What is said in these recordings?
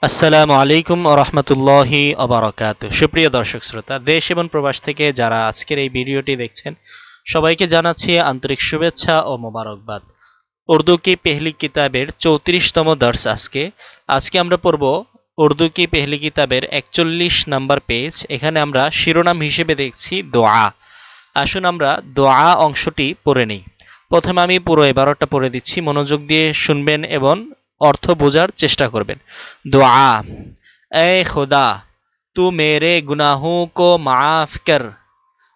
আসসালামু আলাইকুম ওয়া রাহমাতুল্লাহি ওয়া বারাকাতুহু। সুপ্রিয় দর্শক শ্রোতা, দেশ এবং প্রবাস থেকে যারা আজকের এই ভিডিওটি দেখছেন সবাইকে জানাচ্ছি আন্তরিক শুভেচ্ছা ও মোবারকবাদ। উর্দু কি পেহলি কিতাবের 34তম দর্স আজকে আমরা পড়ব উর্দু কি পেহলি কিতাবের 41 নম্বর পেজ। এখানে আমরা শিরোনাম হিসেবে দেখছি দোয়া। আসুন আমরা দোয়া অংশটি পড়ে নিই। প্রথমে আমি পুরো 12টা পড়ে দিচ্ছি, মনোযোগ দিয়ে শুনবেন এবং अर्थ बोझार चेष्टा करबें। दुआ। ए खुदा, तू मेरे गुनाहों को माफ़ कर।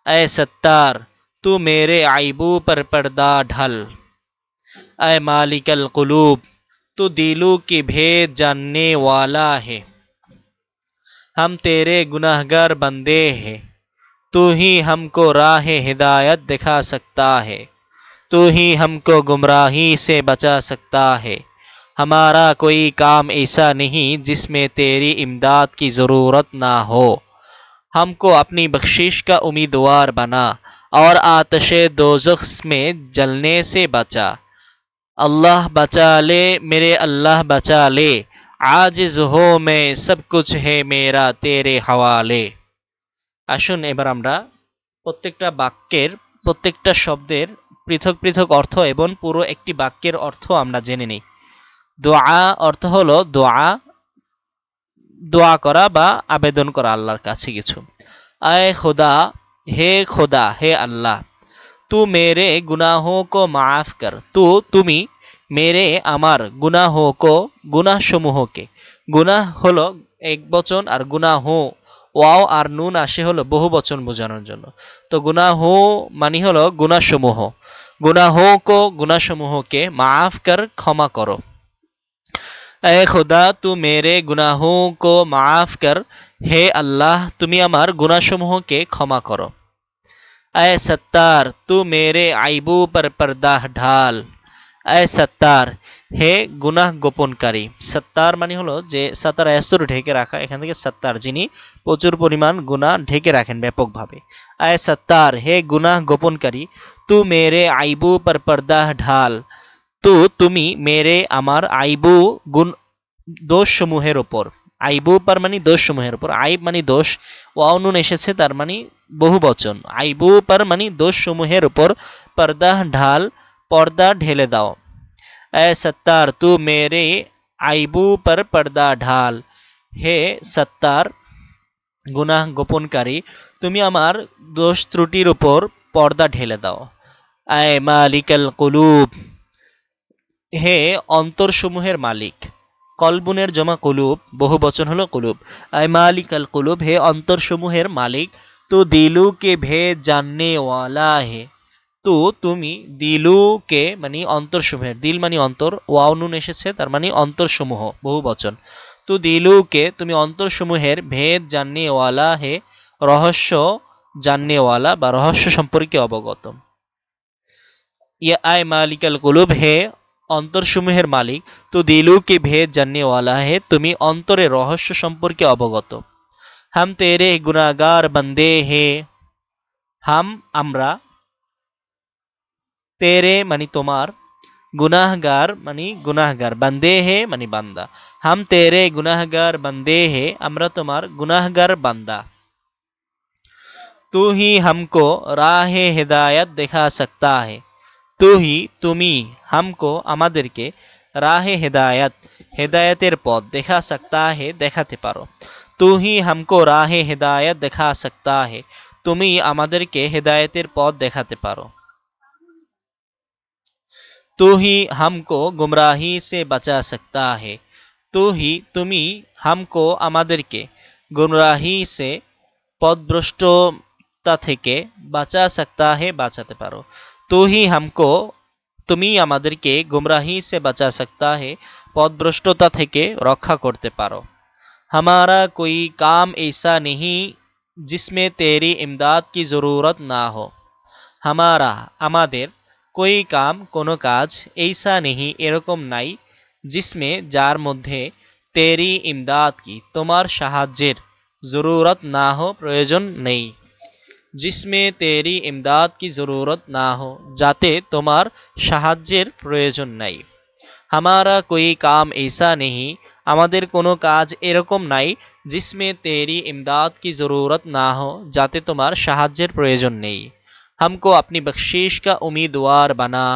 ए सत्तार, तू मेरे आइबों पर पर्दा ढाल। ए मालिकल कुलूब, तू दिलों की भेद जानने वाला है। हम तेरे गुनाहगार बंदे हैं, तू ही हमको राह हिदायत दिखा सकता है। तू ही हमको गुमराही से बचा सकता है। हमारा कोई काम ऐसा नहीं जिसमें तेरी इमदाद की ज़रूरत ना हो। हमको अपनी बख्शिश का उम्मीदवार बना और आतश दोज़ख में जलने से बचा। अल्लाह बचा ले, मेरे अल्लाह बचा ले। आजिज़ हो मैं, सब कुछ है मेरा तेरे हवाले। আসুন এবার আমরা প্রত্যেকটা বাক্যের প্রত্যেকটা শব্দের পৃথক পৃথক অর্থ এবং পুরো একটি বাক্যের অর্থ আমরা জেনে নিই। দোয়া অর্থ হলো দোয়া করা বা আবেদন করা আল্লাহর কাছে কিছু। আয় খোদা, হে খোদা, হে আল্লাহ। তু মেরে গুনাহো কো মাফ কর। তুমি মেরে আমার গুনাহো কো, গুনাহসমূহকে। গুনাহ হলো এক বচন আর গুনাহ ওয়াও আর নুন আসে হলো বহু বচন বোঝানোর জন্য। তো গুনাহ মানে হলো গুনাহসমূহ। গুনাহ কো, গুনাহসমূহকে মাফ কর, ক্ষমা করো। ए खुदा, तू मेरे गुनाहों को माफ कर। हे अल्लाह, তুমি আমার গুনাহসমূহকে ক্ষমা করো। ए सत्तार, तू मेरे आइबों पर पर्दा ढाल। ए सत्तार, হে গুনাহ গোপনকারী। সত্তার মানে হলো যে সাতার আয়াস্তর ঢেকে রাখা, এখান থেকে সত্তার যিনি প্রচুর পরিমাণ গুনাহ ঢেকে রাখেন ব্যাপকভাবে। আয় সত্তার, হে গুনাহ গোপনকারী। তু মেরে আইবু পর পর্দা ঢাল। তুমি মেরে আমার আইবু গুণ দোষ সমূহের ওপর। আইবু পার মানে দোষ সমূহের উপর। আইব মানে দোষ, ওয়াও নুন এসেছে তার মানে বহু বচন। আইবু পার মানে দোষ সমূহের উপর পর্দা ঢাল, পর্দা ঢেলে দাও। এ সত্তার, তু মেরে আইবু পর পর্দা ঢাল। হে সত্তার, গুনাহ গোপনকারী, তুমি আমার দোষ ত্রুটির উপর পর্দা ঢেলে দাও। আয় মালিকাল কুলুব, হে অন্তরসমূহের মালিক। কলবুনের জমা কুলুব, বহু বচন হলো কুলুব। আয় মালিক আল কুলুব, হে অন্তরসমূহের মালিক। তো দিলু কে ভেদ জাননে ওয়ালা হে। তো তুমি দিলু কে মানে অন্তরসমূহের, দিল মানে অন্তর, ওয়াও নুন এসেছে তার মানে অন্তরসমূহ, বহু বচন। তো দিলু কে, তুমি অন্তরসমূহের ভেদ জাননে ওয়ালা হে, রহস্য জাননে ওয়ালা বা রহস্য সম্পর্কে অবগত। ইয়া আয় মালিক আল কুলুব, হে অন্তরসমূহের মালিক। তো দিলু কে ভেদ জাননেওয়ালা হে, তুমি অন্তরের রহস্য সম্পর্কে অবগত। হাম তেরে গুনাহগার বন্দে হে। হাম আমরা, তেরে মানে তোমার, গুনাহগার মানে গুনাহগার, বন্দে হে মানে বান্দা। হাম তেরে গুনাহগার বন্দে হে, আমরা তোমার গুনাহগার বান্দা। তু হি हमको राह हिदायत दिखा सकता है। তু হি তুমি, হামকো আমাদেরকে, রাহে হেদায়াত হেদায়াতের পথ, দেখা সকতা হে দেখাতে পারো। তু হি হামকো রাহে হেদায়াত দেখা সকতা হে, তুমি আমাদেরকে হেদায়েতের পথ দেখাতে পারো। তু হি হামকো গুমরাহি সে বাঁচা সকতা হে। তু হি তুমি, হামকো আমাদেরকে, গুমরাহি সে পথভ্রষ্টতা থেকে, বাঁচা সকতা হে বাঁচাতে পারো। তু হি হামকো, তুমি আমাদেরকে গুমরাহি সে বাঁচা সকতা হে, পথভ্রষ্টতা থেকে রক্ষা করতে পারো। हमारा कोई काम ऐसा नहीं जिसमें तेरी इमदाद की ज़रूरत ना हो। हमारा আমাদের, कोई काम কোনো কাজ, ऐसा नहीं এরকম নাই, जिसमें যার মধ্যে, তেরি ইমদাদ কি তোমার সাহায্যের, জরুরত না হো প্রয়োজন নেই। जिसमें तेरी इमदाद की ज़रूरत ना हो, যাতে তোমার সাহায্যের প্রয়োজন নাই। हमारा कोई काम ऐसा नहीं, আমাদের কোনো কাজ এরকম নাই, जिसमें तेरी इमदाद की ज़रूरत ना हो, যাতে তোমার সাহায্যের প্রয়োজন নেই। हमको अपनी बख्शीश का उम्मीदवार बना,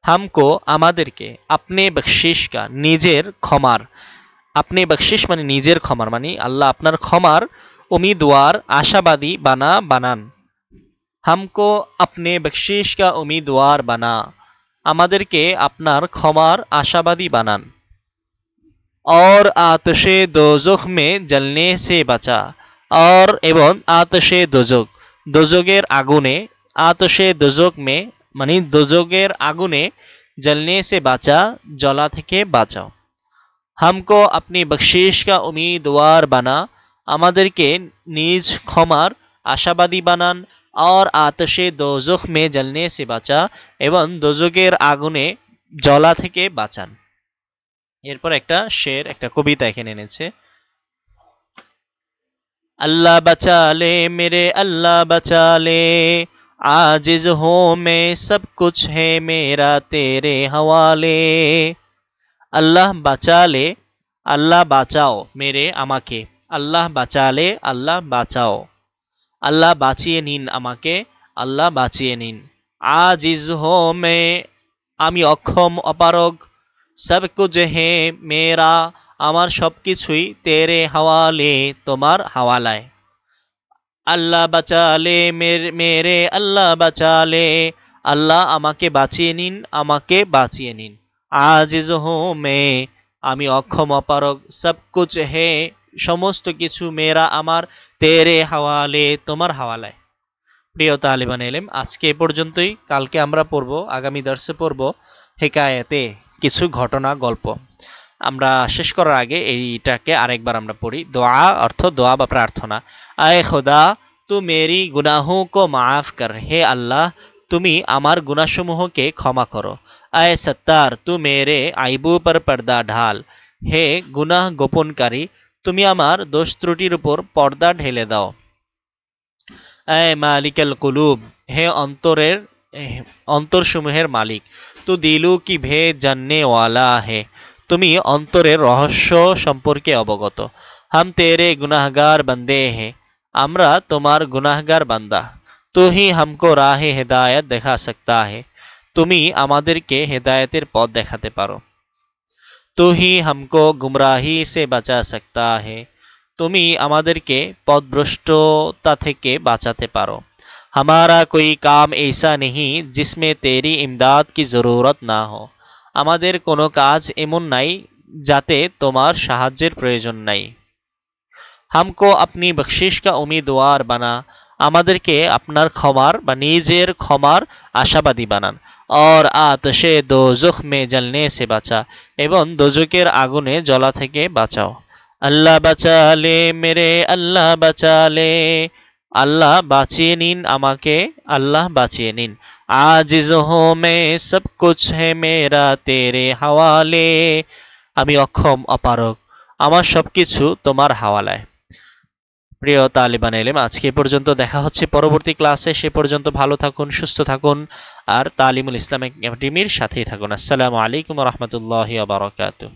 हमको আমাদেরকে, अपने बख्शीश का নিজের ক্ষমার, আপনি বকশিশ মানে নিজের ক্ষমার, মানে আল্লাহ আপনার ক্ষমার উমিদওয়ার আশাবাদী বানান। हमको अपने बख्शीश का उम्मीदवार बना, আমাদেরকে আপনার ক্ষমার আশাবাদী বানান। और आतशे दोजख में जलने से बचा, और এবং আতশে দোজক, দোজকের আগুনে, আতশে দোজক মে মানে দোজকের আগুনে, जलने से বাঁচা, জ্বলা থেকে বাঁচাও। हमको अपनी बख्शीश का उम्मीदवार बना, আমাদেরকে নিজ ক্ষমার আশাবাদী বানান। और आतशे दोजख में जलने से বাঁচা, এবং দোজকের আগুনে জ্বলা থেকে বাঁচান। এরপর একটা শের, একটা কবিতা এখানে এনেছে। अल्लाह बचा ले मेरे अल्लाह बचा ले, आजिज हो मैं सब कुछ है मेरा तेरे हवाले। আল্লাহ বাঁচালে, আল্লাহ বাঁচাও মেরে আমাকে, আল্লাহ বাঁচালে আল্লাহ বাঁচাও, আল্লাহ বাঁচিয়ে নিন আমাকে, আল্লাহ বাঁচিয়ে নিন। আজিজ হো মে, আমি অক্ষম অপারগ, সব কুছ হে মেরা, আমার সবকিছুই তেরে হাওয়ালে, তোমার হাওয়ালায়। আল্লাহ বাঁচালে মেরে আল্লাহ বাঁচালে, আল্লাহ আমাকে বাঁচিয়ে নিন, আমাকে বাঁচিয়ে নিন। আজিজ হো মে, আমি অক্ষম অপারগ, সব কুছ হে, সমস্ত কিছু, মেরা আমার, তেরে হাওয়ালে, তোমার হাওয়ালায়। প্রিয় তালিবান এলেম, আজকে এ পর্যন্তই। কালকে আমরা পড়ব, আগামী দর্শে পড়ব হেকায়েতে, কিছু ঘটনা গল্প। আমরা শেষ করার আগে এইটাকে আরেকবার আমরা পড়ি। দোয়া অর্থ দোয়া বা প্রার্থনা। আয়ে খোদা তু মেরি গুনাহোं को माफ कर, হে আল্লাহ তুমি আমার গুনাহসমূহকে ক্ষমা করো। আয়ে সত্তার তু মেরে আইবু पर पर्दा ढाल, হে গুনাহ গোপনকারী তুমি আমার দোষ ত্রুটির উপর পর্দা ঢেলে দাও। আয়ে মালিকাল কুলুব, হে অন্তরসমূহের মালিক। তু দিলু কি ভেদ জাননে ওয়ালা হে, তুমি অন্তরের রহস্য সম্পর্কে অবগত। হাম তেরে গুনাহগার বন্দে হে, আমরা তোমার গুনাহগার বান্দা। তু হি হামকো রাহে হেদায়েত দেখা সকতা হে, তুমি আমাদেরকে হেদায়েতের পথ দেখাতে পারো। তু হি হামকো গুমরাহি সে বাঁচা সকতা হে, তুমি আমাদেরকে পথভ্রষ্টতা থেকে বাঁচাতে পারো। हमारा कोई काम ऐसा नहीं जिसमें तेरी इमदाद की ज़रूरत ना हो, আমাদের কোনো কাজ এমন নাই যাতে তোমার সাহায্যের প্রয়োজন নাই। हमको अपनी बख्शिश का उम्मीदवार बना, আমাদেরকে আপনার ক্ষমার বা নিজের ক্ষমার আশাবাদী বানান। और आतशे दोजख में जलने से बचा, এবং দোজকের আগুনে জ্বলা থেকে বাঁচাও। আল্লাহ বাঁচালে মেরে আল্লাহ বাঁচালে, আল্লাহ বাঁচিয়ে নিন আমাকে, আল্লাহ বাঁচিয়ে নিন। আজিজ হো মে সব কুছ হে মেরা তেরে হাওয়ালে, আমি অক্ষম অপারগ, আমার সবকিছু তোমার হাওয়ালায়। প্রিয় তালিবান এলেম, আজকে পর্যন্ত। দেখা হচ্ছে পরবর্তী ক্লাসে। সে পর্যন্ত ভালো থাকুন, সুস্থ থাকুন, আর তালিমুল ইসলাম একাডেমির সাথেই থাকুন। আসসালামু আলাইকুম ওয়া রাহমাতুল্লাহি ওয়া বারাকাতুহু।